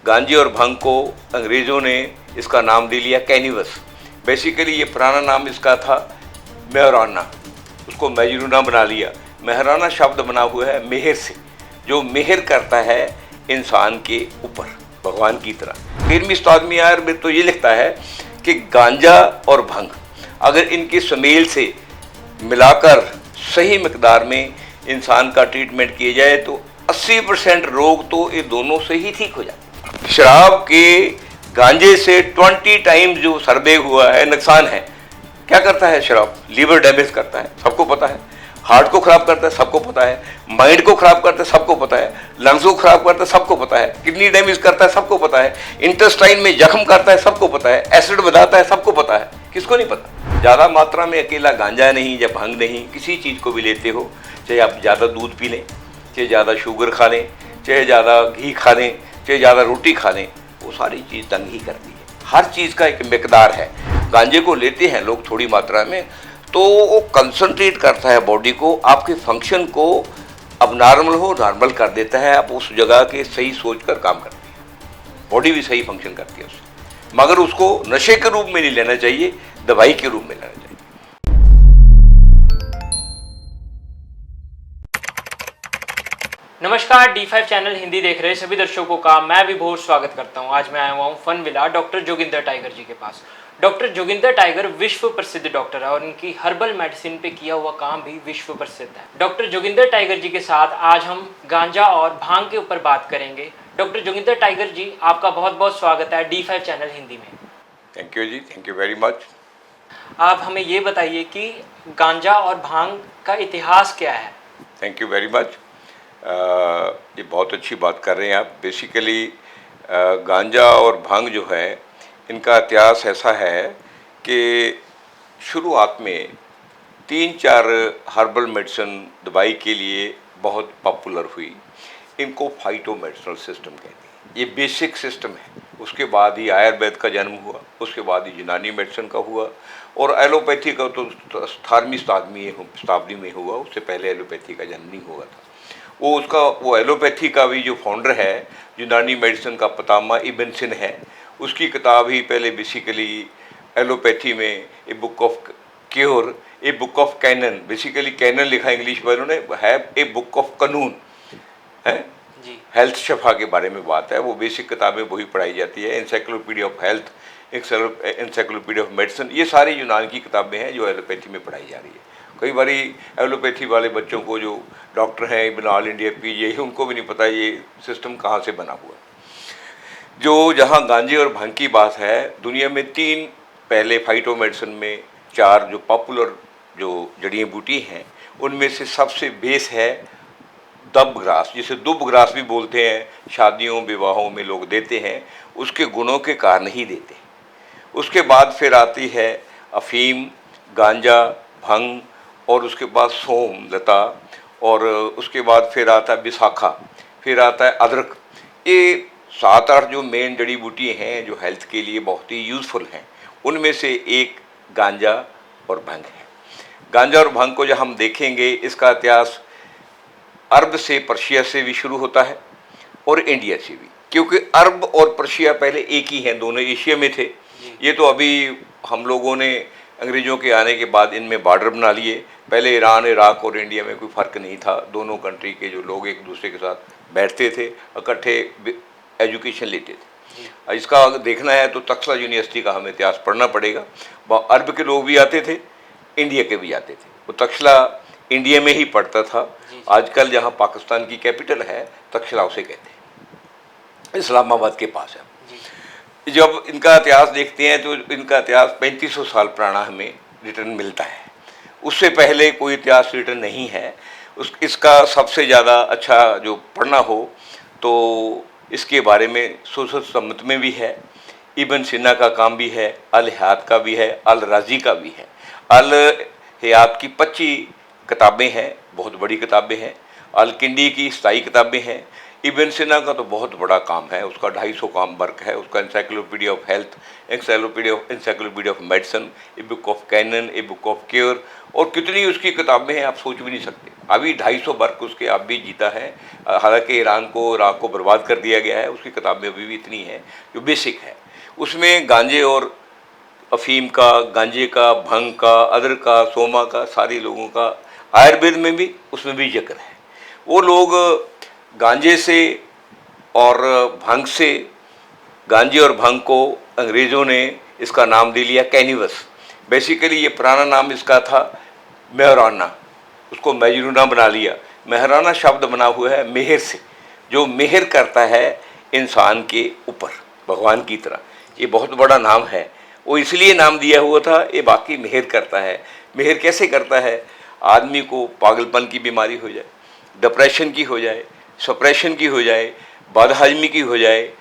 गांजे और भंग को अंग्रेज़ों ने इसका नाम दे लिया कैनिवस। बेसिकली ये पुराना नाम इसका था मेहराना, उसको मेजरूना बना लिया। मेहराना शब्द बना हुआ है मेहर से, जो मेहर करता है इंसान के ऊपर भगवान की तरह। 13वीं शताब्दी में आयुर्वेद तो ये लिखता है कि गांजा और भंग अगर इनके सुमेल से मिलाकर सही मिकदार में इंसान का ट्रीटमेंट किया जाए तो 80% रोग तो ये दोनों से ही ठीक हो जाते हैं। शराब के गांजे से 20 टाइम्स जो सर्वे हुआ है नुकसान है। क्या करता है शराब? लीवर डैमेज करता है, सबको पता है। हार्ट को खराब करता है, सबको पता है। माइंड को खराब करता है, सबको पता है। लंग्स को खराब करता है, सबको पता है। किडनी डैमेज करता है, सबको पता है। इंटेस्टाइन में जख्म करता है, सबको पता है। एसिड बनाता है, सबको पता है। किसको नहीं पता? ज़्यादा मात्रा में अकेला गांजा नहीं या भंग नहीं, किसी चीज़ को भी लेते हो, चाहे आप ज़्यादा दूध पी लें, चाहे ज़्यादा शुगर खा लें, चाहे ज़्यादा घी खा लें, चाहे ज़्यादा रोटी खा लें, वो सारी चीज़ तंग ही करती है। हर चीज़ का एक मिकदार है। गांजे को लेते हैं लोग थोड़ी मात्रा में तो वो कंसंट्रेट करता है बॉडी को, आपके फंक्शन को अब नॉर्मल हो नॉर्मल कर देता है। आप उस जगह के सही सोच कर काम करते हैं, बॉडी भी सही फंक्शन करती है उससे। मगर उसको नशे के रूप में नहीं लेना चाहिए, दवाई के रूप में लेना चाहिए। नमस्कार, D5 चैनल हिंदी देख रहे सभी दर्शकों का मैं विभोर स्वागत करता हूं। आज मैं आया हुआ हूं fun villa doctor Joginder Tiger ji के पास। डॉक्टर जोगिंदर टाइगर विश्व प्रसिद्ध डॉक्टर है और इनकी हर्बल मेडिसिन पे किया हुआ काम भी विश्व प्रसिद्ध है। डॉक्टर जोगिंदर टाइगर जी के साथ आज हम गांजा और भांग के ऊपर बात करेंगे। डॉक्टर जोगिंदर टाइगर जी, आपका बहुत बहुत स्वागत है D5 चैनल हिंदी में। थैंक यू जी, थैंक यू वेरी मच। आप हमें ये बताइए कि गांजा और भांग का इतिहास क्या है? Thank you very much. ये बहुत अच्छी बात कर रहे हैं आप। बेसिकली गांजा और भांग जो है, इनका इतिहास ऐसा है कि शुरुआत में 3-4 हर्बल मेडिसिन दवाई के लिए बहुत पॉपुलर हुई। इनको फाइटो मेडिसिनल सिस्टम कहते हैं। ये बेसिक सिस्टम है। उसके बाद ही आयुर्वेद का जन्म हुआ, उसके बाद ही यूनानी मेडिसिन का हुआ, और एलोपैथी का तो 18वीं शताब्दी में हुआ। उससे पहले एलोपैथी का जन्म नहीं हुआ था। वो एलोपैथी का भी जो फाउंडर है, यूनानी मेडिसिन का पितामह इब्न सिना है। उसकी किताब ही पहले बेसिकली एलोपैथी में a book of cure, a book of canon, basically canon लिखा इंग्लिश में उन्होंने, है ए बुक ऑफ कानून है जी। हेल्थ शफा के बारे में बात है। वो बेसिक किताबें वही पढ़ाई जाती है। Encyclopedia of health, encyclopedia of medicine, ये सारी यूनान की किताबें हैं जो एलोपैथी में पढ़ाई जा रही है। कई बार एलोपैथी वाले बच्चों को, जो डॉक्टर हैं इवन ऑल इंडिया PGI, उनको भी नहीं पता ये सिस्टम कहाँ से बना हुआ है। जो जहाँ गांजे और भांग की बात है, दुनिया में 3 पहले फाइटो मेडिसिन में 4 जो पॉपुलर जो जड़ी बूटी हैं, उनमें से सबसे बेस है दब ग्रास, जिसे दुब ग्रास भी बोलते हैं। शादियों विवाहों में लोग देते हैं, उसके गुणों के कारण ही देते हैं। उसके बाद फिर आती है अफीम, गांजा, भंग, और उसके बाद सोम लता, और उसके बाद फिर आता है विशाखा, फिर आता है अदरक। ये 7-8 जो मेन जड़ी बूटी हैं जो हेल्थ के लिए बहुत ही यूज़फुल हैं, उनमें से एक गांजा और भंग है। गांजा और भंग को जब हम देखेंगे, इसका इतिहास अरब से, पर्शिया से भी शुरू होता है और इंडिया से भी, क्योंकि अरब और पर्शिया पहले एक ही हैं, दोनों एशिया में थे। ये तो अभी हम लोगों ने अंग्रेज़ों के आने के बाद इनमें बॉर्डर बना लिए। पहले ईरान, इराक और इंडिया में कोई फ़र्क नहीं था। दोनों कंट्री के जो लोग एक दूसरे के साथ बैठते थे, इकट्ठे एजुकेशन लेते थे। इसका अगर देखना है तो तक्षशिला यूनिवर्सिटी का हमें इतिहास पढ़ना पड़ेगा। वहाँ अरब के लोग भी आते थे, इंडिया के भी आते थे। वो तक्षशिला इंडिया में ही पढ़ता था। आजकल जहाँ पाकिस्तान की कैपिटल है, तक्षशिला उसे कहते हैं, इस्लामाबाद के पास है। जब इनका इतिहास देखते हैं तो इनका इतिहास 3500 साल पुराना हमें रिटर्न मिलता है। उससे पहले कोई इतिहास रिटर्न नहीं है। इसका सबसे ज़्यादा अच्छा जो पढ़ना हो तो इसके बारे में सोशल सम्मत में भी है, इब्न सिना का काम भी है, अल हयात का भी है, अल राजी का भी है। अल हयात की 25 किताबें हैं, बहुत बड़ी किताबें हैं। अल किंडी की 27 किताबें हैं। इब्न सीना का तो बहुत बड़ा काम है, उसका 250 काम वर्क है, उसका encyclopedia of health, encyclopedia of medicine, a book of canon, a book of care, और कितनी उसकी किताबें हैं आप सोच भी नहीं सकते। अभी 250 वर्क उसके अब भी जीता है, हालांकि इराक को बर्बाद कर दिया गया है, उसकी किताबें अभी भी इतनी हैं जो बेसिक है। उसमें गांजे और अफीम का, गांजे का, भंग का, अदरक का, सोमा का, सारे लोगों का आयुर्वेद में भी उसमें भी जिक्र है। वो लोग गांजे से और भंग से, गांजे और भंग को अंग्रेज़ों ने इसका नाम दे लिया कैनिवस। बेसिकली ये पुराना नाम इसका था मेहराना, उसको मेजरूना बना लिया। मेहराना शब्द बना हुआ है मेहर से, जो मेहर करता है इंसान के ऊपर भगवान की तरह। ये बहुत बड़ा नाम है, वो इसलिए नाम दिया हुआ था, ये बाकी मेहर करता है। मेहर कैसे करता है? आदमी को पागलपन की बीमारी हो जाए, डिप्रेशन की हो जाए, सप्रेशन की हो जाए, बदहजमी की हो जाए,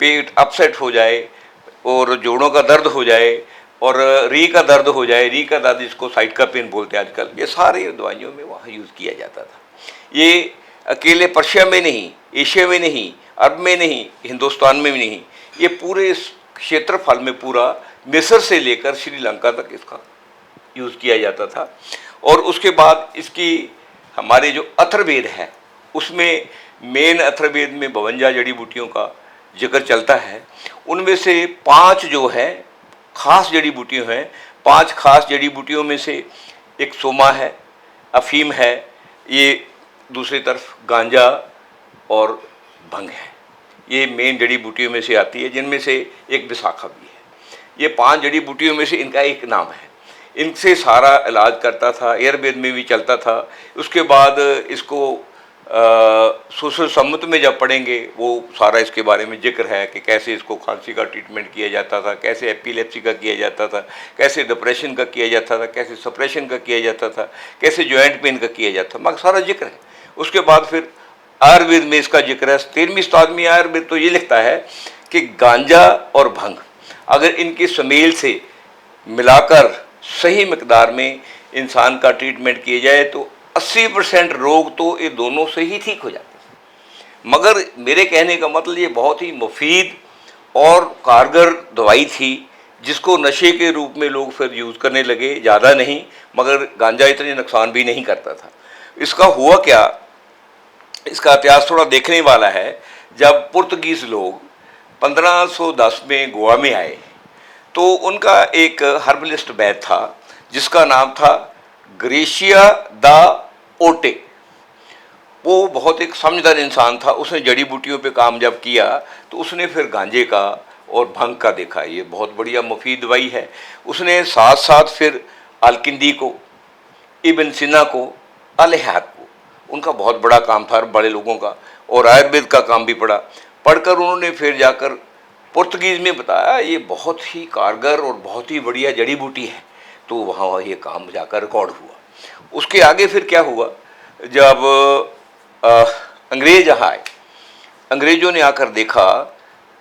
पेट अपसेट हो जाए, और जोड़ों का दर्द हो जाए, और री का दर्द हो जाए। री का दर्द इसको साइड का पेन बोलते हैं आजकल। ये सारे दवाइयों में वहाँ यूज़ किया जाता था। ये अकेले पर्शिया में नहीं, एशिया में नहीं, अरब में नहीं, हिंदुस्तान में भी नहीं, ये पूरे इस क्षेत्रफल में पूरा मिस्र से लेकर श्रीलंका तक इसका यूज़ किया जाता था। और उसके बाद इसकी हमारे जो अथर्ववेद है उसमें मेन अथर्ववेद में 52 जड़ी बूटियों का जिक्र चलता है। उनमें से 5 जो है खास जड़ी बूटियाँ हैं। 5 खास जड़ी बूटियों में से एक सोमा है, अफीम है, ये दूसरी तरफ गांजा और भंग है। ये मेन जड़ी बूटियों में से आती है, जिनमें से एक विशाखा भी है। ये 5 जड़ी बूटियों में से इनका एक नाम है। इनसे सारा इलाज करता था, आयुर्वेद में भी चलता था। उसके बाद इसको सोशल सम्मत में जब पढ़ेंगे वो सारा इसके बारे में जिक्र है कि कैसे इसको खांसी का ट्रीटमेंट किया जाता था, कैसे एपिलेप्सी का किया जाता था, कैसे डिप्रेशन का किया जाता था, कैसे सप्रेशन का किया जाता था, कैसे जॉइंट पेन का किया जाता था, मगर सारा जिक्र है। उसके बाद फिर आयुर्वेद में इसका जिक्र है। 13वीं शताब्दी में आयुर्वेद तो ये लिखता है कि गांजा और भंग अगर इनके सुमेल से मिलाकर सही मकदार में इंसान का ट्रीटमेंट किया जाए तो 80% रोग तो ये दोनों से ही ठीक हो जाते हैं। मगर मेरे कहने का मतलब ये बहुत ही मुफीद और कारगर दवाई थी, जिसको नशे के रूप में लोग फिर यूज़ करने लगे। ज़्यादा नहीं, मगर गांजा इतने नुकसान भी नहीं करता था। इसका हुआ क्या, इसका इतिहास थोड़ा देखने वाला है। जब पुर्तगीज़ लोग 1510 में गोवा में आए तो उनका एक हर्बलिस्ट वैद्य था जिसका नाम था ग्रेशिया दा ओटे। वो बहुत एक समझदार इंसान था। उसने जड़ी बूटियों पे काम जब किया तो उसने फिर गांजे का और भंग का देखा, ये बहुत बढ़िया मुफीद दवाई है। उसने साथ साथ फिर अलकिंदी को, इब्न सीना को, अल-हयात को, उनका बहुत बड़ा काम था बड़े लोगों का, और आयुर्वेद का काम भी पढ़ा। पढ़कर उन्होंने फिर जाकर पुर्तगीज़ में बताया ये बहुत ही कारगर और बहुत ही बढ़िया जड़ी बूटी है। तो वहाँ ये काम जाकर रिकॉर्ड हुआ। उसके आगे फिर क्या हुआ, जब अंग्रेज यहाँ आए, अंग्रेज़ों ने आकर देखा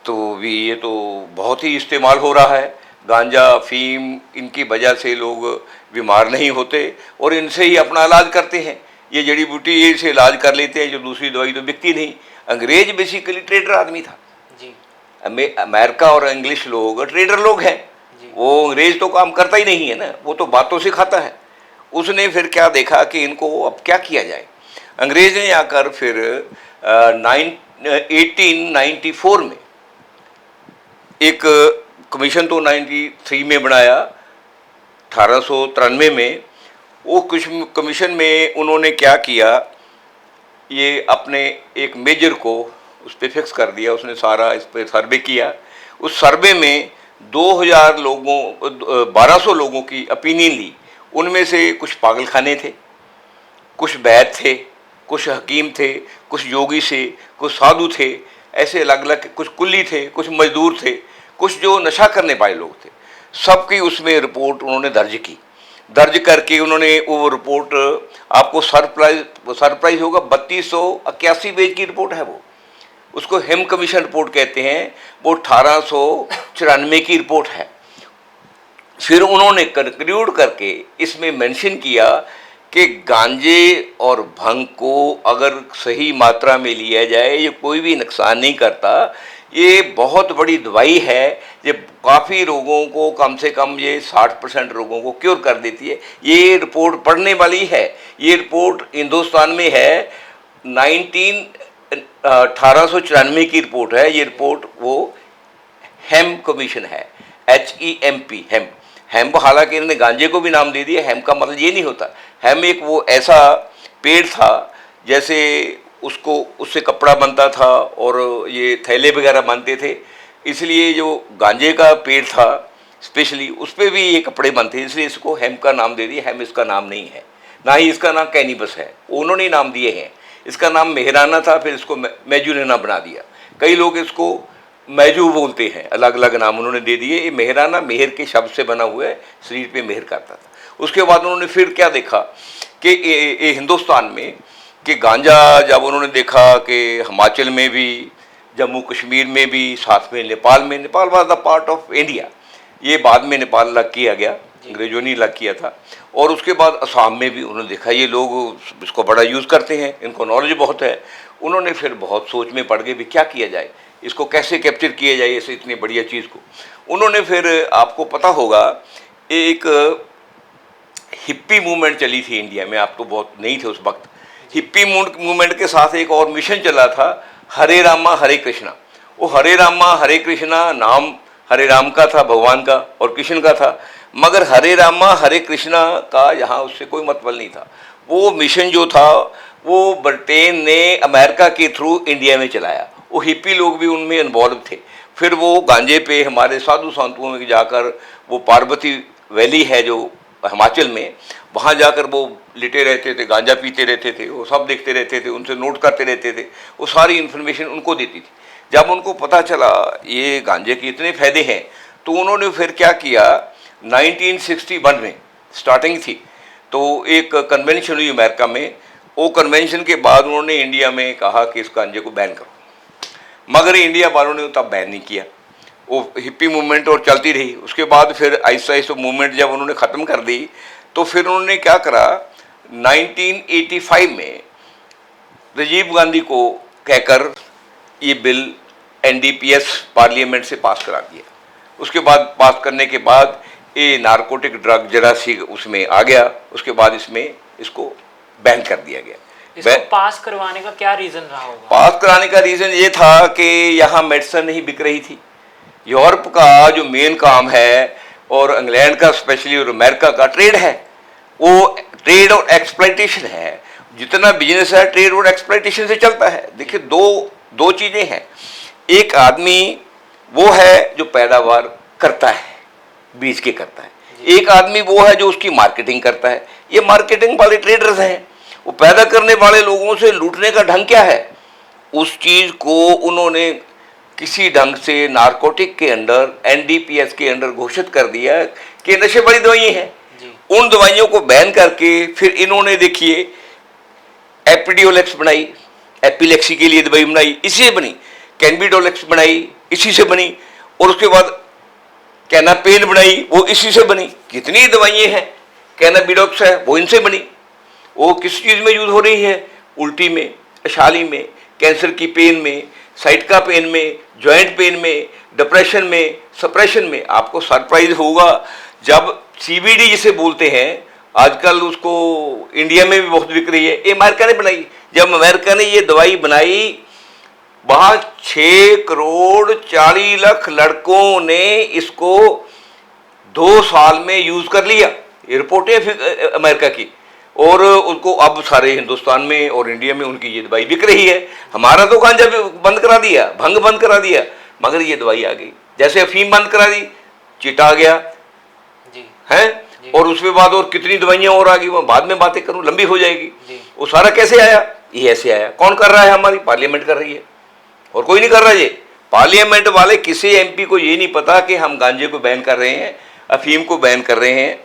तो भी ये तो बहुत ही इस्तेमाल हो रहा है, गांजा अफीम, इनकी वजह से लोग बीमार नहीं होते और इनसे ही अपना इलाज करते हैं। ये जड़ी बूटी ये से इलाज कर लेते हैं, जो दूसरी दवाई तो बिकती नहीं। अंग्रेज बेसिकली ट्रेडर आदमी था जी। अमेरिका और इंग्लिश लोग ट्रेडर लोग हैं। वो अंग्रेज तो काम करता ही नहीं है ना, वो तो बातों से खाता है। उसने फिर क्या देखा कि इनको अब क्या किया जाए। अंग्रेज ने आकर फिर 1894 में एक कमीशन तो 93 में बनाया, 1893 में। वो कुछ कमीशन में उन्होंने क्या किया, ये अपने एक मेजर को उस पर फिक्स कर दिया। उसने सारा इस पर सर्वे किया। उस सर्वे में 2000 लोगों 1200 लोगों की ओपिनियन ली। उनमें से कुछ पागलखाने थे, कुछ वैद्य थे, कुछ हकीम थे, कुछ योगी से, कुछ साधु थे, ऐसे अलग अलग, कुछ कुल्ली थे, कुछ मजदूर थे, कुछ जो नशा करने वाले लोग थे। सबकी उसमें रिपोर्ट उन्होंने दर्ज की। दर्ज करके उन्होंने वो रिपोर्ट, आपको सरप्राइज होगा, 3281 पेज की रिपोर्ट है वो। उसको हेम कमीशन रिपोर्ट कहते हैं। वो 1894 की रिपोर्ट है। फिर उन्होंने कंक्लूड करके इसमें मेंशन किया कि गांजे और भंग को अगर सही मात्रा में लिया जाए ये कोई भी नुकसान नहीं करता। ये बहुत बड़ी दवाई है, ये काफ़ी रोगों को, कम से कम ये 60% रोगों को क्योर कर देती है। ये रिपोर्ट पढ़ने वाली है, ये रिपोर्ट हिंदुस्तान में है, 1894 की रिपोर्ट है। ये रिपोर्ट वो हेम कमीशन है, HEMP, हेम। हेम हालांकि इन्होंने गांजे को भी नाम दे दिया। हेम का मतलब ये नहीं होता। हेम एक वो ऐसा पेड़ था जैसे उसको, उससे कपड़ा बनता था और ये थैले वगैरह बनते थे, इसलिए जो गांजे का पेड़ था स्पेशली उस पर भी ये कपड़े बनते, इसलिए इसको हेम का नाम दे दिया। हेम इसका नाम नहीं है, ना ही इसका नाम कैनिबस है, उन्होंने नाम दिए हैं। इसका नाम मेहराना था, फिर इसको मैजुलेना बना दिया। कई लोग इसको मैजू बोलते हैं, अलग अलग नाम उन्होंने दे दिए। ये मेहराना मेहर के शब्द से बना हुआ है, शरीर पे मेहर करता था। उसके बाद उन्होंने फिर क्या देखा कि ये हिंदुस्तान में कि गांजा जब उन्होंने देखा कि हिमाचल में भी, जम्मू कश्मीर में भी, साथ में नेपाल में, Nepal was the part of India, ये बाद में नेपाल अलग किया गया, अंग्रेजों ने अलग किया था। और उसके बाद असम में भी उन्होंने देखा ये लोग इसको बड़ा यूज़ करते हैं, इनको नॉलेज बहुत है। उन्होंने फिर बहुत सोच में पड़ गए भी क्या किया जाए, इसको कैसे कैप्चर किया जाए ऐसे इतनी बढ़िया चीज़ को। उन्होंने फिर, आपको पता होगा, एक हिप्पी मूवमेंट चली थी इंडिया में, आप तो बहुत नहीं थे उस वक्त। हिप्पी मूवमेंट के साथ एक और मिशन चला था, हरे रामा हरे कृष्णा। वो हरे रामा हरे कृष्णा नाम हरे राम का था, भगवान का, और कृष्ण का था, मगर हरे रामा हरे कृष्णा का यहाँ उससे कोई मतलब नहीं था। वो मिशन जो था वो ब्रिटेन ने अमेरिका के थ्रू इंडिया में चलाया। वो हिप्पी लोग भी उनमें इन्वॉल्व थे। फिर वो गांजे पे हमारे साधु संतों में जाकर, वो पार्वती वैली है जो हिमाचल में, वहाँ जाकर वो लेटे रहते थे, गांजा पीते रहते थे, वो सब देखते रहते थे, उनसे नोट करते रहते थे, वो सारी इन्फॉर्मेशन उनको देती थी। जब उनको पता चला ये गांजे के इतने फ़ायदे हैं, तो उन्होंने फिर क्या किया, 1961 में स्टार्टिंग थी, तो एक कन्वेंशन हुई अमेरिका में। वो कन्वेंशन के बाद उन्होंने इंडिया में कहा कि इस गांजे को बैन करो, मगर इंडिया वालों ने तब बैन नहीं किया। वो हिप्पी मूवमेंट और चलती रही। उसके बाद फिर आहिस्ता आहिस्ता मूवमेंट जब उन्होंने ख़त्म कर दी, तो फिर उन्होंने क्या करा, 1985 में राजीव गांधी को कहकर ये बिल NDPS पार्लियामेंट से पास करा दिया। उसके बाद पास करने के बाद ये नारकोटिक ड्रग जरा सी उसमें आ गया। उसके बाद इसमें इसको बैन कर दिया गया। इसको पास करवाने का क्या रीज़न रहा होगा? पास कराने का रीज़न ये था कि यहाँ मेडिसिन नहीं बिक रही थी। यूरोप का जो मेन काम है, और इंग्लैंड का स्पेशली, और अमेरिका का ट्रेड है, वो ट्रेड और एक्सप्लॉइटेशन है। जितना बिजनेस है ट्रेड और एक्सप्लॉइटेशन से चलता है। देखिए दो चीज़ें हैं। एक आदमी वो है जो पैदावार करता है, बीज के करता है, एक आदमी वो है जो उसकी मार्केटिंग करता है। ये मार्केटिंग वाले ट्रेडर्स हैं। वो पैदा करने वाले लोगों से लूटने का ढंग क्या है, उस चीज़ को उन्होंने किसी ढंग से नारकोटिक के अंडर, NDPS के अंडर घोषित कर दिया कि नशे वाली दवाइयाँ हैं। उन दवाइयों को बैन करके फिर इन्होंने, देखिए, एपिडियोलेक्स बनाई, एपिलेक्सी के लिए दवाई बनाई, इसी से बनी। कैनबिडोलेक्स बनाई, इसी से बनी। और उसके बाद कैनापेन बनाई, वो इसी से बनी। कितनी दवाइयाँ हैं, कैनाबिडोक्स है, वो इनसे बनी। वो किस चीज़ में यूज़ हो रही है, उल्टी में, अशाली में, कैंसर की पेन में, साइटिका पेन में, जॉइंट पेन में, डिप्रेशन में, सप्रेशन में। आपको सरप्राइज होगा जब CBD जिसे बोलते हैं, आजकल उसको इंडिया में भी बहुत बिक रही है, ये अमेरिका ने बनाई। जब अमेरिका ने ये दवाई बनाई, वहाँ 6 करोड़ 40 लाख लड़कों ने इसको 2 साल में यूज़ कर लिया। ये रिपोर्ट है फिर अमेरिका की। और उनको अब सारे हिंदुस्तान में और इंडिया में उनकी ये दवाई बिक रही है। हमारा तो गांजा बंद करा दिया, भंग बंद करा दिया, मगर ये दवाई आ गई। जैसे अफीम बंद करा दी, चिटा आ गया है, और उसके बाद और कितनी दवाइयाँ और आ गई, वो बाद में बातें करूँ, लंबी हो जाएगी। वो सारा कैसे आया, ये ऐसे आया। कौन कर रहा है, हमारी पार्लियामेंट कर रही है, और कोई नहीं कर रहा। ये पार्लियामेंट वाले किसी MP को ये नहीं पता कि हम गांजे को बैन कर रहे हैं, अफीम को बैन कर रहे हैं,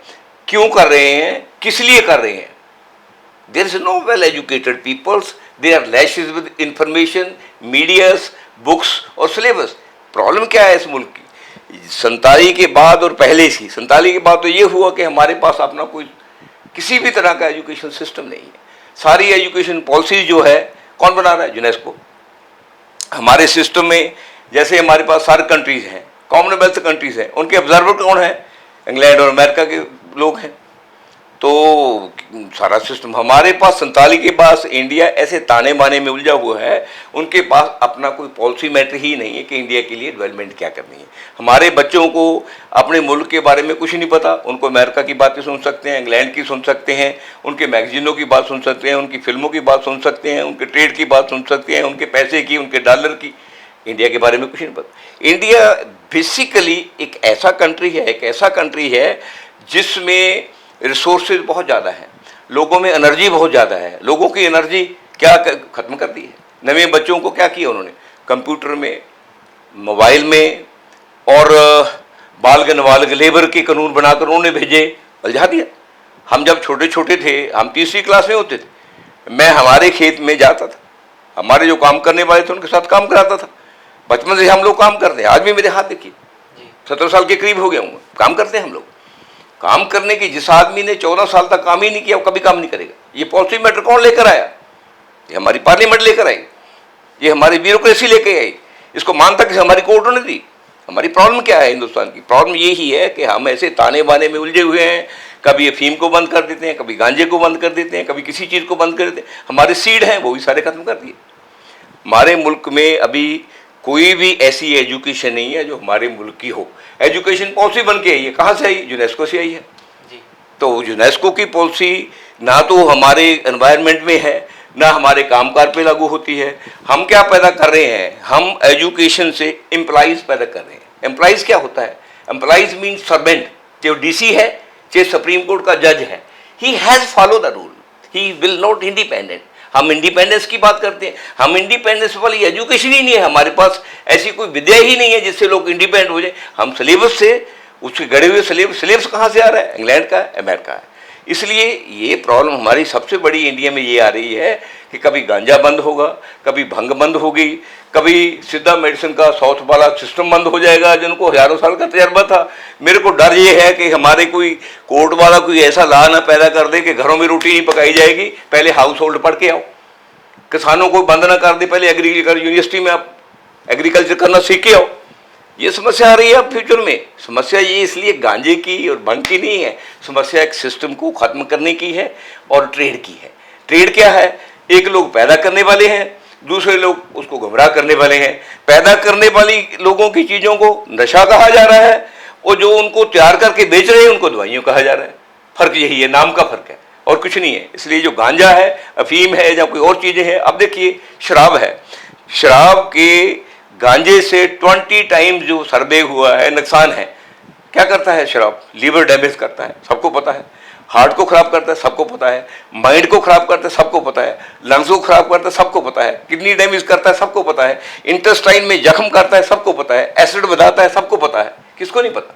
क्यों कर रहे हैं, किस लिए कर रहे हैं। There is no well-educated peoples. They are lashes with information, medias, books और syllabus. प्रॉब्लम क्या है इस मुल्क की? 47 के बाद और पहले से, 47 के बाद तो ये हुआ कि हमारे पास अपना कोई किसी भी तरह का एजुकेशन सिस्टम नहीं है। सारी एजुकेशन पॉलिसी जो है कौन बना रहा है? यूनेस्को। हमारे सिस्टम में जैसे हमारे पास सारे कंट्रीज हैं, कॉमनवेल्थ कंट्रीज हैं, उनके ऑब्जर्वर कौन है? इंग्लैंड और अमेरिका के लोग हैं। तो सारा सिस्टम हमारे पास 47 के पास इंडिया ऐसे ताने बाने में उलझा हुआ है, उनके पास अपना कोई पॉलिसी मैटर ही नहीं है कि इंडिया के लिए डेवलपमेंट क्या करनी है। हमारे बच्चों को अपने मुल्क के बारे में कुछ नहीं पता, उनको अमेरिका की बातें सुन सकते हैं, इंग्लैंड की सुन सकते हैं, उनके मैगजीनों की बात सुन सकते हैं, उनकी फिल्मों की बात सुन सकते हैं, उनके ट्रेड की बात सुन सकते हैं, उनके पैसे की, उनके डॉलर की। इंडिया के बारे में कुछ नहीं पता। इंडिया बेसिकली एक ऐसा कंट्री है जिसमें रिसोर्सेज बहुत ज़्यादा हैं, लोगों में एनर्जी बहुत ज़्यादा है। लोगों की एनर्जी क्या ख़त्म कर दी है। नए बच्चों को क्या किया उन्होंने? कंप्यूटर में, मोबाइल में, और बालगन वालग लेबर के कानून बनाकर उन्होंने भेजे, उलझा दिया। हम जब छोटे छोटे थे, हम तीसरी क्लास में होते थे, मैं हमारे खेत में जाता था, हमारे जो काम करने वाले थे उनके साथ काम कराता था। बचपन से हम लोग काम करते हैं। आज भी मेरे हाथ देखिए, 17 साल के करीब हो गया हूँ, काम करते हैं हम लोग। काम करने की, जिस आदमी ने 14 साल तक काम ही नहीं किया वो कभी काम नहीं करेगा। ये पॉलिसी मैटर कौन लेकर आया? ये हमारी पार्लियामेंट लेकर आई, ये हमारी ब्यूरोक्रेसी लेकर आई। इसको मानता कि हमारी कोर्टों ने दी। हमारी प्रॉब्लम क्या है हिंदुस्तान की? प्रॉब्लम ये ही है कि हम ऐसे ताने बाने में उलझे हुए हैं। कभी अफीम को बंद कर देते हैं, कभी गांजे को बंद कर देते हैं, कभी किसी चीज़ को बंद कर देते हैं। हमारे सीड हैं वो भी सारे खत्म कर दिए। हमारे मुल्क में अभी कोई भी ऐसी एजुकेशन नहीं है जो हमारे मुल्क की हो। एजुकेशन पॉलिसी बन के आई है, कहाँ से आई? यूनेस्को से आई है। तो यूनेस्को की पॉलिसी ना तो हमारे एनवायरनमेंट में है, ना हमारे कामकाज पे लागू होती है। हम क्या पैदा कर रहे हैं? हम एजुकेशन से एम्प्लॉइज पैदा कर रहे हैं। एम्प्लॉइज क्या होता है? Employees mean servant. चाहे डीसी है, चाहे सुप्रीम कोर्ट का जज है, he has follow the rule, he will not independent. हम इंडिपेंडेंस की बात करते हैं, हम इंडिपेंडेंस वाली एजुकेशन ही नहीं है हमारे पास। ऐसी कोई विद्या ही नहीं है जिससे लोग इंडिपेंडेंट हो जाए। हम सिलेबस से, उसके गड़े हुए सिलेबस कहाँ से आ रहा है? इंग्लैंड का है, अमेरिका है। इसलिए ये प्रॉब्लम हमारी सबसे बड़ी इंडिया में ये आ रही है कि कभी गांजा बंद होगा, कभी भंग बंद होगी, कभी सिद्धा मेडिसिन का साउथ वाला सिस्टम बंद हो जाएगा जिनको हजारों साल का तजर्बा था। मेरे को डर ये है कि हमारे कोई कोर्ट वाला कोई ऐसा लॉ ना पैदा कर दे कि घरों में रोटी नहीं पकाई जाएगी, पहले हाउस होल्ड पढ़ के आओ। किसानों को बंद ना कर दे, पहले एग्रीकल्चर यूनिवर्सिटी में आप एग्रीकल्चर करना सीख के आओ। ये समस्या आ रही है अब फ्यूचर में। समस्या ये इसलिए गांजे की और भंग की नहीं है, समस्या एक सिस्टम को खत्म करने की है और ट्रेड की है। ट्रेड क्या है? एक लोग पैदा करने वाले हैं, दूसरे लोग उसको गुमराह करने वाले हैं। पैदा करने वाली लोगों की चीज़ों को नशा कहा जा रहा है, और जो उनको तैयार करके बेच रहे हैं उनको दवाइयों कहा जा रहा है। फर्क यही है, नाम का फर्क है और कुछ नहीं है। इसलिए जो गांजा है, अफीम है, या कोई और चीज़ें हैं, अब देखिए शराब है, शराब के गांजे से 20 टाइम्स जो सर्वे हुआ है नुकसान है। क्या करता है शराब? लीवर डैमेज करता है, सबको पता है। हार्ट को खराब करता है, सबको पता है। माइंड को खराब करता है, सबको पता है। लंग्स को खराब करता है, सबको पता है। किडनी डैमेज करता है, सबको पता है। इंटेस्टाइन में जख्म करता है, सबको पता है। एसिड बनाता है, सबको पता है। किसको नहीं पता?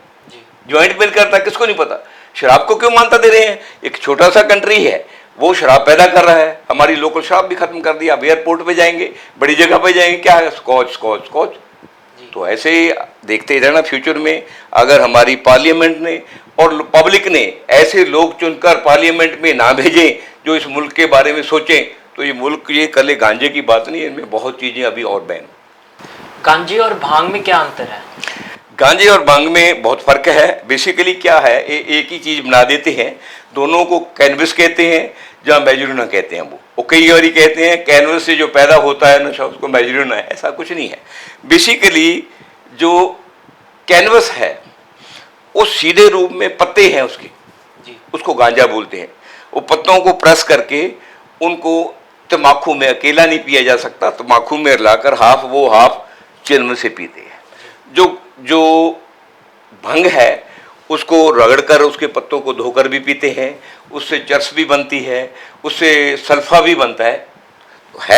ज्वाइंट पेन करता है, किसको नहीं पता? शराब को क्यों मानता दे रहे हैं? एक छोटा सा कंट्री है, वो शराब पैदा कर रहा है। हमारी लोकल शराब भी खत्म कर दिया। अब एयरपोर्ट पे जाएंगे, बड़ी जगह पे जाएंगे, क्या है? Scotch scotch scotch. तो ऐसे ही देखते रहना फ्यूचर में। अगर हमारी पार्लियामेंट ने और पब्लिक ने ऐसे लोग चुनकर पार्लियामेंट में ना भेजें जो इस मुल्क के बारे में सोचें, तो ये मुल्क ये कल गांजे की बात नहीं है, इनमें बहुत चीज़ें अभी और बैन। गांजे और भांग में क्या अंतर है? गांजे और भांग में बहुत फ़र्क है। बेसिकली क्या है, एक ही चीज़ बना देते हैं। दोनों को कैनविस कहते हैं, जहाँ मैजुरिना कहते हैं। वो कई बार कहते हैं कैनविस से जो पैदा होता है नशा उसको मैजुरिना है। ऐसा कुछ नहीं है। बेसिकली जो कैनवस है वो सीधे रूप में पत्ते हैं उसके, उसको गांजा बोलते हैं। वो पत्तों को प्रेस करके उनको तम्बाकू में, अकेला नहीं पिया जा सकता, तम्बाकू में लाकर हाफ वो हाफ चिलम से पीते हैं। जो भंग है उसको रगड़कर उसके पत्तों को धोकर भी पीते हैं। उससे चरस भी बनती है, उससे सल्फा भी बनता है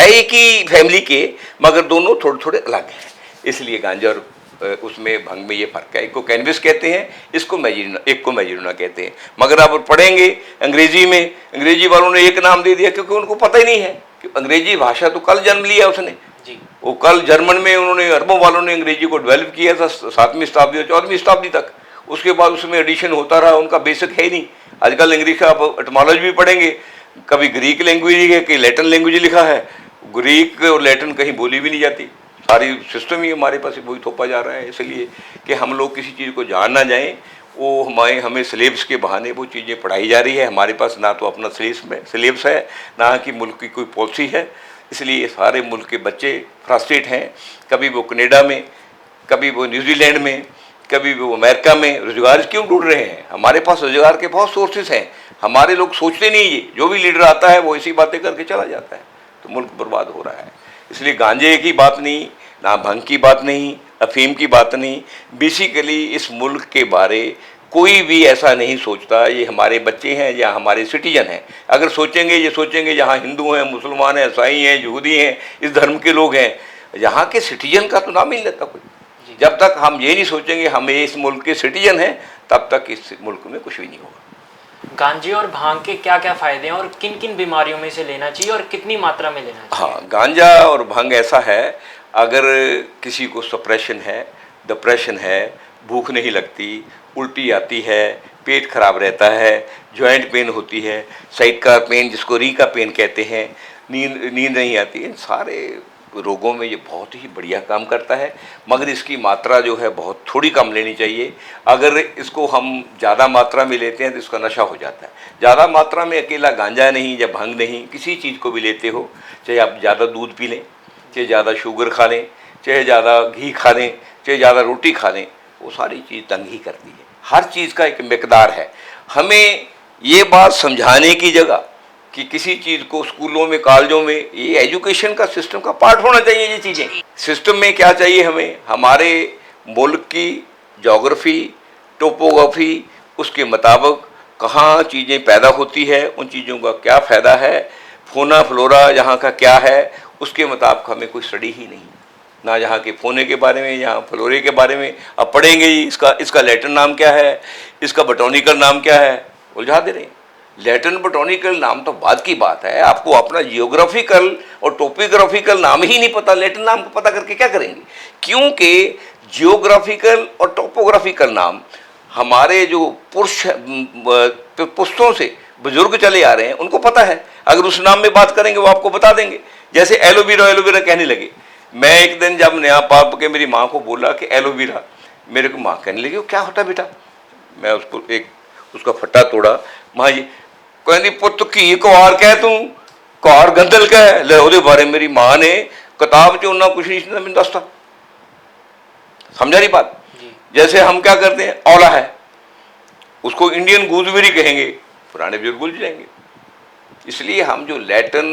एक ही फैमिली के, मगर दोनों थोड़े थोड़े अलग हैं। इसलिए गांजा और उसमें भंग में ये फ़र्क है। एक को कैनविस कहते हैं, इसको मैजुरिना, एक को मैजुरिना कहते हैं। मगर आप पढ़ेंगे अंग्रेजी में, अंग्रेजी वालों ने एक नाम दे दिया क्योंकि उनको पता ही नहीं है कि अंग्रेजी भाषा तो कल जन्म लिया उसने। वो कल जर्मन में उन्होंने, अरबों वालों ने अंग्रेजी को डेवलप किया था 7वीं शताब्दी और 14वीं शताब्दी तक। उसके बाद उसमें एडिशन होता रहा, उनका बेसिक है ही नहीं। आजकल इंग्लिश का आप एटमोलॉजी भी पढ़ेंगे, कभी ग्रीक लैंग्वेज है, कहीं लैटिन लैंग्वेज लिखा है, ग्रीक और लैटिन कहीं बोली भी नहीं जाती। सारी सिस्टम ही हमारे पास वही थोपा जा रहा है, इसलिए कि हम लोग किसी चीज़ को जान ना जाएं, वो हमें सिलेबस के बहाने वो चीज़ें पढ़ाई जा रही है। हमारे पास ना तो अपना सिलेबस है, ना कि मुल्क की कोई पॉलिसी है, इसलिए सारे मुल्क के बच्चे फ्रस्ट्रेट हैं। कभी वो कनाडा में, कभी वो न्यूजीलैंड में, कभी वो अमेरिका में रोजगार क्यों ढूंढ रहे हैं? हमारे पास रोजगार के बहुत सोर्सेज हैं, हमारे लोग सोचते नहीं। ये जो भी लीडर आता है वो ऐसी बातें करके चला जाता है, तो मुल्क बर्बाद हो रहा है। इसलिए गांजे की बात नहीं, ना भंग की बात नहीं, अफीम की बात नहीं, बेसिकली इस मुल्क के बारे कोई भी ऐसा नहीं सोचता। ये हमारे बच्चे हैं या हमारे सिटीजन हैं। अगर सोचेंगे, ये सोचेंगे यहाँ हिंदू हैं, मुसलमान हैं, ईसाई हैं, यहूदी हैं, इस धर्म के लोग हैं, यहाँ के सिटीजन का तो नाम ही नहीं लेता कोई। जब तक हम ये नहीं सोचेंगे हम इस मुल्क के सिटीजन हैं, तब तक इस मुल्क में कुछ भी नहीं होगा। गांजे और भांग के क्या क्या फायदे हैं और किन किन बीमारियों में से लेना चाहिए और कितनी मात्रा में लेना चाहिए? हाँ, गांजा और भांग ऐसा है, अगर किसी को सप्रेशन है, डिप्रेशन है, भूख नहीं लगती, उल्टी आती है, पेट खराब रहता है, जॉइंट पेन होती है, साइड का पेन जिसको री का पेन कहते हैं, नींद नहीं आती, इन सारे रोगों में ये बहुत ही बढ़िया काम करता है। मगर इसकी मात्रा जो है बहुत थोड़ी कम लेनी चाहिए। अगर इसको हम ज़्यादा मात्रा में लेते हैं तो इसका नशा हो जाता है। ज़्यादा मात्रा में अकेला गांजा नहीं या भंग नहीं, किसी चीज़ को भी लेते हो, चाहे आप ज़्यादा दूध पी लें, चाहे ज़्यादा शुगर खा लें, चाहे ज़्यादा घी खा लें, चाहे ज़्यादा रोटी खा लें, वो सारी चीज़ तंग ही करती है। हर चीज़ का एक मिकदार है। हमें ये बात समझाने की जगह कि किसी चीज़ को स्कूलों में, कॉलेजों में, ये एजुकेशन का सिस्टम का पार्ट होना चाहिए। ये चीज़ें सिस्टम में क्या चाहिए हमें, हमारे मुल्क की जोग्राफ़ी, टोपोग्राफी, उसके मुताबिक कहाँ चीज़ें पैदा होती है, उन चीज़ों का क्या फ़ायदा है, फोना फ्लोरा यहाँ का क्या है, उसके मुताबिक हमें कोई स्टडी ही नहीं। ना यहाँ के फोने के बारे में, यहाँ फ्लोरे के बारे में अब पढ़ेंगे ही, इसका लैटिन नाम क्या है, इसका बोटैनिकल नाम क्या है, उलझा दे रहे हैं। लैटिन बोटैनिकल नाम तो बाद की बात है, आपको अपना जियोग्राफिकल और टोपोग्राफिकल नाम ही नहीं पता, लैटिन नाम को पता करके क्या करेंगे? क्योंकि जियोग्राफिकल और टोपोग्राफिकल नाम हमारे जो पुश्तों से बुजुर्ग चले आ रहे हैं उनको पता है। अगर उस नाम में बात करेंगे वो आपको बता देंगे। जैसे एलोवेरा एलोवेरा कहने लगे, मैं एक दिन जब नया पाप के मेरी माँ को बोला कि एलोवेरा, मेरे को माँ कहने लगी वो क्या होता बेटा? मैं उसको उसका फट्टा तोड़ा, माँ जी कहती पुत की कुआर कह तू कुआर गंदल कह ले, ਉਹਦੇ बारे मेरी माँ ने किताब चो ना कुछ नहीं मैंने दसता। समझा नहीं बात? जैसे हम क्या करते हैं, औला है उसको इंडियन गूजबेरी कहेंगे, पुराने बुजुर्ग भूल जाएंगे। इसलिए हम जो लैटिन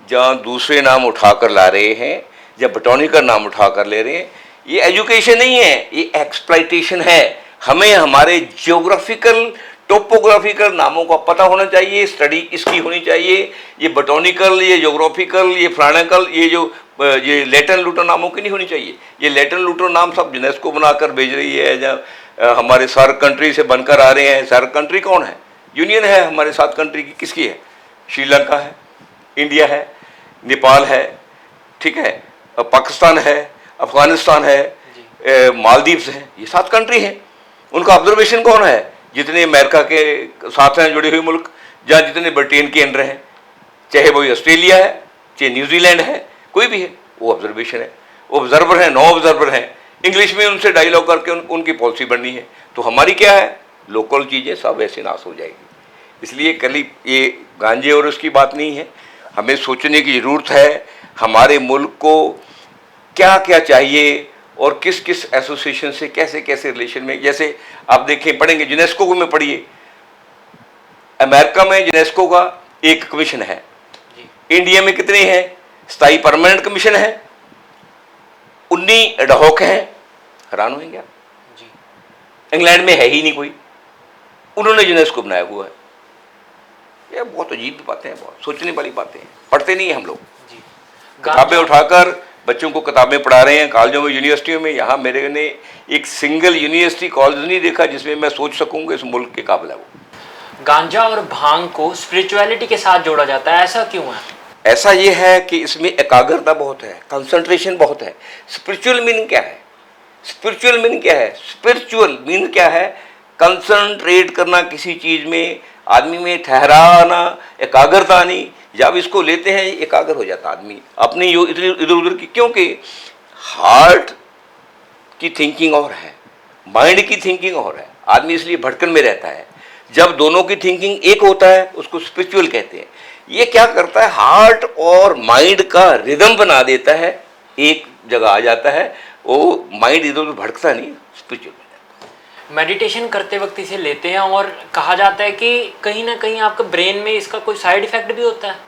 या दूसरे नाम उठाकर ला रहे हैं या बोटैनिकल नाम उठाकर ले रहे हैं, ये एजुकेशन नहीं है, ये एक्सप्लॉइटेशन है। हमें हमारे जियोग्राफिकल टोपोग्राफिकल नामों का पता होना चाहिए, स्टडी इसकी होनी चाहिए। ये बोटैनिकल, ये जियोग्राफिकल, ये फ्लानिकल, ये लैटिन लूटर नामों की नहीं होनी चाहिए। ये लैटिन लूटर नाम सब यूनेस्को बनाकर भेज रही है, या हमारे सार्क कंट्री से बनकर आ रहे हैं। सार्क कंट्री कौन है? यूनियन है हमारे 7 कंट्री की। किसकी है? श्रीलंका है, इंडिया है, नेपाल है, ठीक है, पाकिस्तान है, अफगानिस्तान है, मालदीव्स हैं, ये 7 कंट्री हैं। उनका ऑब्जर्वेशन कौन है? जितने अमेरिका के साथ हैं जुड़े हुए मुल्क, या जितने ब्रिटेन के अंडर हैं, चाहे वो ऑस्ट्रेलिया है, चाहे न्यूजीलैंड है, कोई भी है, वो ऑब्जर्वेशन है, ऑब्जर्वर हैं, 9 ऑब्जर्वर हैं। इंग्लिश में उनसे डायलॉग करके उनकी पॉलिसी बननी है। तो हमारी क्या है, लोकल चीज़ें सब ऐसे नाश हो जाएगी। इसलिए कल ये गांजे और उसकी बात नहीं है, हमें सोचने की ज़रूरत है हमारे मुल्क को क्या क्या चाहिए और किस किस एसोसिएशन से कैसे कैसे रिलेशन में। जैसे आप देखें, पढ़ेंगे यूनेस्को में पढ़िए, अमेरिका में यूनेस्को का एक कमीशन है, इंडिया में कितने हैं? 27 परमानेंट कमीशन है, 19 एडहॉक हैं। हैरान होंगे आप, इंग्लैंड में है ही नहीं कोई, उन्होंने यूनेस्को बनाया हुआ है। ये बहुत अजीब बातें हैं, बहुत सोचने वाली बातें हैं, पढ़ते नहीं हैं हम लोग। किताबें उठाकर बच्चों को किताबें पढ़ा रहे हैं कॉलेजों में, यूनिवर्सिटियों में। यहाँ मेरे ने एक सिंगल यूनिवर्सिटी कॉलेज नहीं देखा जिसमें मैं सोच सकूँगा इस मुल्क के काबिल है वो। गांजा और भांग को स्पिरिचुअलिटी के साथ जोड़ा जाता है, ऐसा क्यों है? ऐसा ये है कि इसमें एकाग्रता बहुत है, कंसंट्रेशन बहुत है। स्पिरिचुअल मीनिंग क्या है? स्पिरिचुअल मीनिंग क्या है? स्पिरिचुअल मीनिंग क्या है? कंसंट्रेट करना किसी चीज़ में, आदमी में ठहराना, एकाग्रता आनी, जब इसको लेते हैं एकाग्र हो जाता आदमी अपनी इधर उधर की, क्योंकि हार्ट की थिंकिंग और है, माइंड की थिंकिंग और है, आदमी इसलिए भटकन में रहता है। जब दोनों की थिंकिंग एक होता है उसको स्पिरिचुअल कहते हैं। ये क्या करता है, हार्ट और माइंड का रिदम बना देता है, एक जगह आ जाता है, वो माइंड इधर उधर भटकता नहीं, स्पिरिचुअल। मेडिटेशन करते वक्त इसे लेते हैं और कहा जाता है कि कहीं ना कहीं आपका ब्रेन में इसका कोई साइड इफेक्ट भी होता है।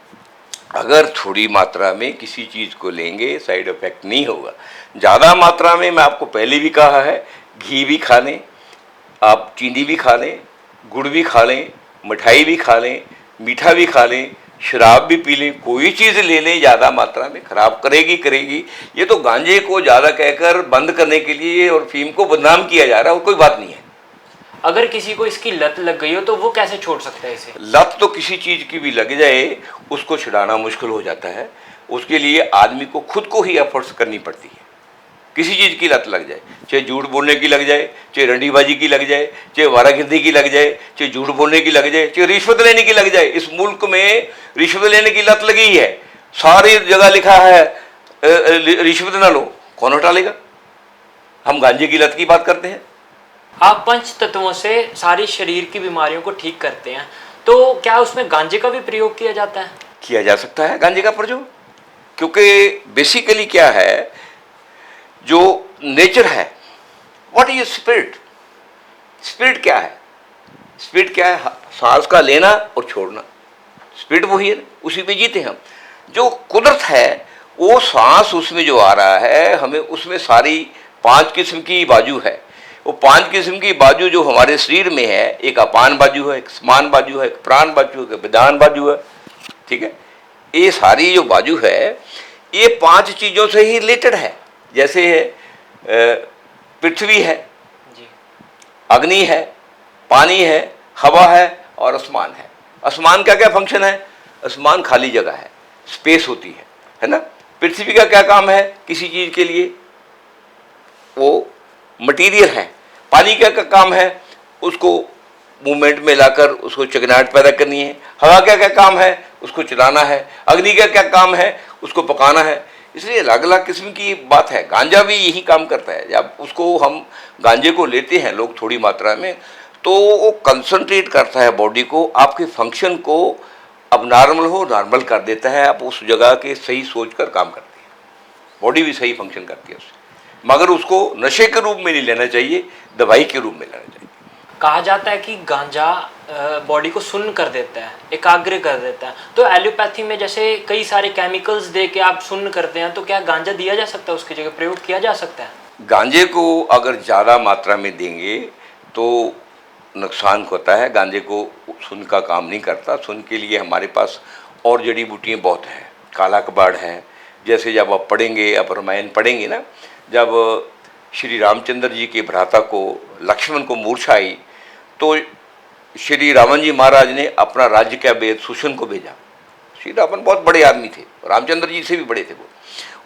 अगर थोड़ी मात्रा में किसी चीज़ को लेंगे साइड इफेक्ट नहीं होगा। ज़्यादा मात्रा में, मैं आपको पहले भी कहा है, घी भी खा लें, आप चीनी भी खा लें, गुड़ भी खा लें, मिठाई भी खा लें, मीठा भी खा लें, शराब भी पी लें, कोई चीज़ ले लें ज़्यादा मात्रा में खराब करेगी। ये तो गांजे को ज़्यादा कहकर बंद करने के लिए और फीम को बदनाम किया जा रहा है, और कोई बात नहीं है। अगर किसी को इसकी लत लग गई हो तो वो कैसे छोड़ सकता है इसे? लत तो किसी चीज़ की भी लग जाए उसको छुड़ाना मुश्किल हो जाता है। उसके लिए आदमी को खुद को ही एफर्ट्स करनी पड़ती है। किसी चीज़ की लत लग जाए, चाहे झूठ बोलने की लग जाए, चाहे रंडीबाजी की लग जाए, चाहे वारागिर्दी की लग जाए, चाहे झूठ बोलने की लग जाए, चाहे रिश्वत लेने की लग जाए। इस मुल्क में रिश्वत लेने की लत लगी है, सारी जगह लिखा है रिश्वत ना लो, कौन हटा लेगा? हम गांजे की लत की बात करते हैं। आप पंच तत्वों से सारी शरीर की बीमारियों को ठीक करते हैं, तो क्या उसमें गांजे का भी प्रयोग किया जाता है? किया जा सकता है गांजे का प्रयोग, क्योंकि बेसिकली क्या है, जो नेचर है, व्हाट इज स्पिरिट? स्पिरिट क्या है? स्पिरिट क्या है? सांस का लेना और छोड़ना, स्पिरिट वही है, उसी में जीते हम। जो कुदरत है वो सांस उसमें जो आ रहा है, हमें उसमें सारी 5 किस्म की बाजू है। वो 5 किस्म की बाजू जो हमारे शरीर में है, एक अपान बाजू है, एक समान बाजू है, एक प्राण बाजू है, एक विधान बाजू है, ठीक है। ये सारी जो बाजू है ये 5 चीज़ों से ही रिलेटेड है। जैसे पृथ्वी है जी। अग्नि है, पानी है, हवा है और आसमान है। आसमान का क्या फंक्शन है? आसमान खाली जगह है, स्पेस होती है ना। पृथ्वी का क्या काम है किसी चीज़ के लिए? वो मटेरियल है। पानी का क्या काम है? उसको मूवमेंट में लाकर उसको चिकनाहट पैदा करनी है। हवा का क्या काम है? उसको चलाना है। अग्नि का क्या काम है? उसको पकाना है। इसलिए अलग अलग किस्म की बात है। गांजा भी यही काम करता है। जब उसको हम गांजे को लेते हैं लोग थोड़ी मात्रा में, तो वो कंसंट्रेट करता है बॉडी को, आपके फंक्शन को अब नॉर्मल हो नॉर्मल कर देता है। आप उस जगह के सही सोच कर काम करते हैं, बॉडी भी सही फंक्शन करती है उससे। मगर उसको नशे के रूप में नहीं लेना चाहिए, दवाई के रूप में लेना चाहिए। कहा जाता है कि गांजा बॉडी को सुन्न कर देता है, एकाग्र कर देता है। तो एलोपैथी में जैसे कई सारे केमिकल्स दे के आप सुन्न करते हैं, तो क्या गांजा दिया जा सकता है, उसकी जगह प्रयोग किया जा सकता है? गांजे को अगर ज़्यादा मात्रा में देंगे तो नुकसान होता है। गांजे को सुन का काम नहीं करता। सुन के लिए हमारे पास और जड़ी बूटियाँ बहुत हैं। काला कबाड़ है। जैसे जब आप पढ़ेंगे, आप रामायण पढ़ेंगे ना, जब श्री रामचंद्र जी के भ्राता को, लक्ष्मण को मूर्छा आई, तो श्री रावण जी महाराज ने अपना राज्य का वेद सुषण को भेजा। श्री रावण बहुत बड़े आदमी थे, रामचंद्र जी से भी बड़े थे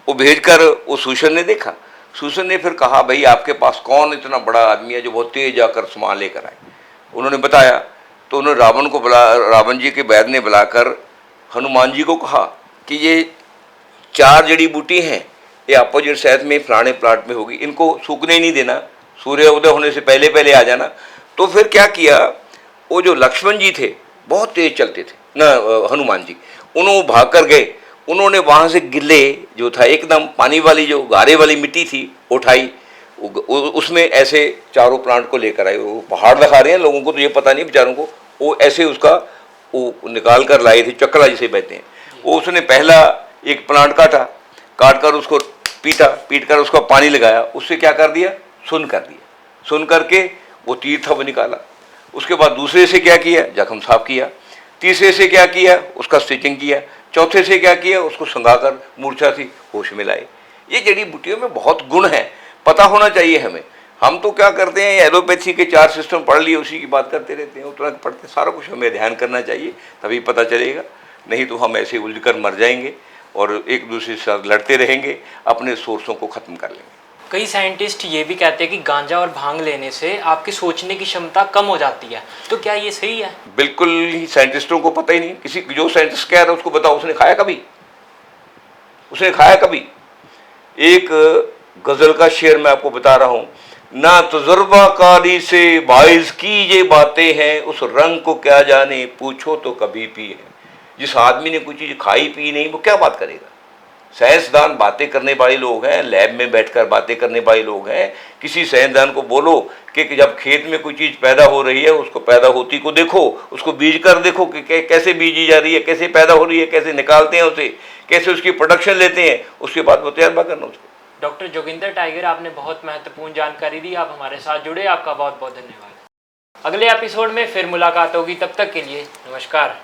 वो भेजकर वो सुषण ने देखा। सुषण ने फिर कहा, भाई आपके पास कौन इतना बड़ा आदमी है जो बहुत तेज जाकर सामान लेकर आए? उन्होंने बताया। तो उन्होंने रावण जी के वैद्य ने बुलाकर हनुमान जी को कहा कि ये 4 जड़ी बूटी हैं, ये अपोजिट साइड में फलाने प्लाट में होगी, इनको सूखने नहीं देना, सूर्य उदय होने से पहले पहले आ जाना। तो फिर क्या किया, वो जो लक्ष्मण जी थे बहुत तेज चलते थे ना, हनुमान जी, उन्होंने भाग कर गए। उन्होंने वहाँ से गिल्ले जो था एकदम पानी वाली जो गारे वाली मिट्टी थी उठाई, उसमें ऐसे चारों प्लांट को लेकर आए। वो पहाड़ दिखा रहे हैं लोगों को, तो ये पता नहीं बेचारों को, वो ऐसे उसका वो निकाल कर लाए थे, चक्रा जिसे कहते हैं। वो उसने पहला एक प्लांट काट कर उसको पीट कर उसको पानी लगाया, उससे क्या कर दिया, सुन कर दिया। सुन करके वो तीर था वो निकाला। उसके बाद दूसरे से क्या किया, जख्म साफ किया। तीसरे से क्या किया, उसका स्टिचिंग किया। चौथे से क्या किया, उसको संगाकर मूर्छा थी होश में लाए। ये जड़ी बूटियों में बहुत गुण है, पता होना चाहिए हमें। हम तो क्या करते हैं, एलोपैथी के 4 सिस्टम पढ़ लिए, उसी की बात करते रहते हैं, उतना पढ़ते। सारा कुछ हमें ध्यान करना चाहिए, तभी पता चलेगा। नहीं तो हम ऐसे उलझ कर मर जाएंगे और एक दूसरे के साथ लड़ते रहेंगे, अपने सोर्सों को ख़त्म कर लेंगे। कई साइंटिस्ट ये भी कहते हैं कि गांजा और भांग लेने से आपकी सोचने की क्षमता कम हो जाती है, तो क्या ये सही है? बिल्कुल ही साइंटिस्टों को पता ही नहीं। किसी जो साइंटिस्ट कह रहा है उसको बताओ, उसने खाया कभी? उसने खाया कभी? एक गजल का शेर मैं आपको बता रहा हूं, ना तजुर्बाकारी से बाइज की ये बातें हैं, उस रंग को क्या जाने पूछो तो कभी पी है। जिस आदमी ने कोई चीज खाई पी नहीं वो क्या बात करेगा? साइंसदान बातें करने वाले लोग हैं, लैब में बैठकर बातें करने वाले लोग हैं। किसी साइंसदान को बोलो कि जब खेत में कोई चीज़ पैदा हो रही है उसको पैदा होती को देखो, उसको बीज कर देखो कि कैसे बीजी जा रही है, कैसे पैदा हो रही है, कैसे निकालते हैं उसे, कैसे उसकी प्रोडक्शन लेते हैं, उसके बाद वो तजर्बा करना उसको। डॉक्टर जोगिंदर टाइगर, आपने बहुत महत्वपूर्ण जानकारी दी, आप हमारे साथ जुड़े, आपका बहुत बहुत धन्यवाद। अगले एपिसोड में फिर मुलाकात होगी, तब तक के लिए नमस्कार।